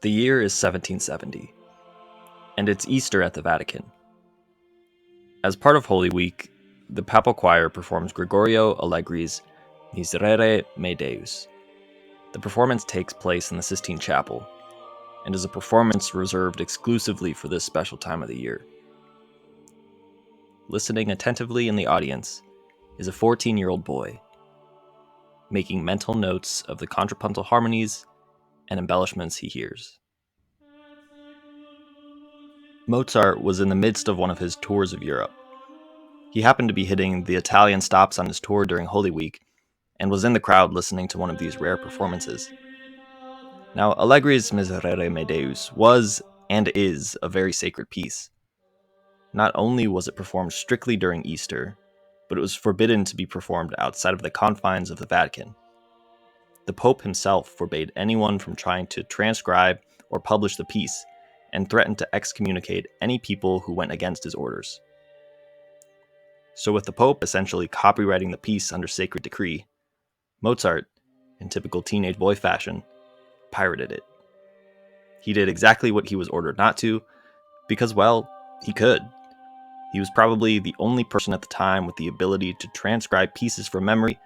The year is 1770, and it's Easter at the Vatican. As part of Holy Week, the Papal Choir performs Gregorio Allegri's Miserere Deus. The performance takes place in the Sistine Chapel, and is a performance reserved exclusively for this special time of the year. Listening attentively in the audience is a 14-year-old boy, making mental notes of the contrapuntal harmonies and embellishments he hears. Mozart was in the midst of one of his tours of Europe. He happened to be hitting the Italian stops on his tour during Holy Week, and was in the crowd listening to one of these rare performances. Now, Allegri's Miserere Deus was, and is, a very sacred piece. Not only was it performed strictly during Easter, but it was forbidden to be performed outside of the confines of the Vatican. The Pope himself forbade anyone from trying to transcribe or publish the piece, and threatened to excommunicate any people who went against his orders. So with the Pope essentially copywriting the piece under sacred decree, Mozart, in typical teenage boy fashion, pirated it. He did exactly what he was ordered not to, because, well, he could. He was probably the only person at the time with the ability to transcribe pieces from memory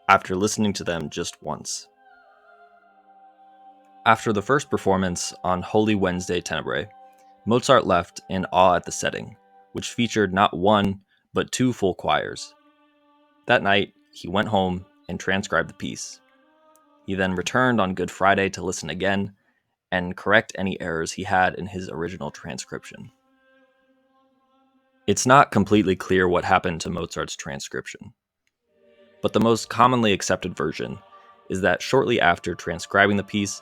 after listening to them just once. After the first performance on Holy Wednesday Tenebrae, Mozart left in awe at the setting, which featured not one, but two full choirs. That night, he went home and transcribed the piece. He then returned on Good Friday to listen again and correct any errors he had in his original transcription. It's not completely clear what happened to Mozart's transcription, but the most commonly accepted version is that shortly after transcribing the piece,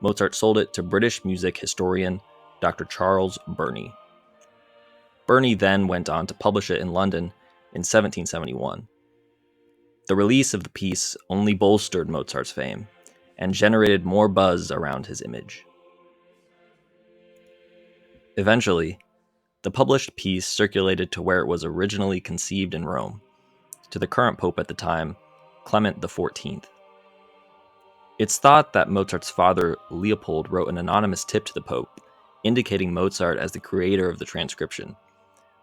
Mozart sold it to British music historian Dr. Charles Burney. Burney then went on to publish it in London in 1771. The release of the piece only bolstered Mozart's fame and generated more buzz around his image. Eventually, the published piece circulated to where it was originally conceived in Rome, to the current pope at the time, Clement XIV. It's thought that Mozart's father, Leopold, wrote an anonymous tip to the pope, indicating Mozart as the creator of the transcription,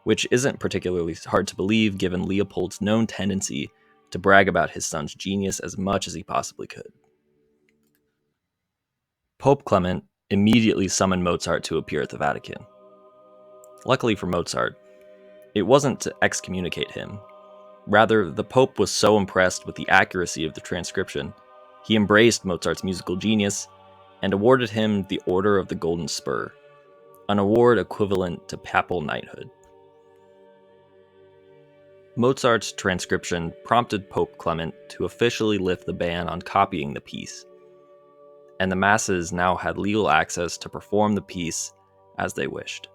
which isn't particularly hard to believe given Leopold's known tendency to brag about his son's genius as much as he possibly could. Pope Clement immediately summoned Mozart to appear at the Vatican. Luckily for Mozart, it wasn't to excommunicate him. Rather, the Pope was so impressed with the accuracy of the transcription, he embraced Mozart's musical genius and awarded him the Order of the Golden Spur, an award equivalent to papal knighthood. Mozart's transcription prompted Pope Clement to officially lift the ban on copying the piece, and the masses now had legal access to perform the piece as they wished.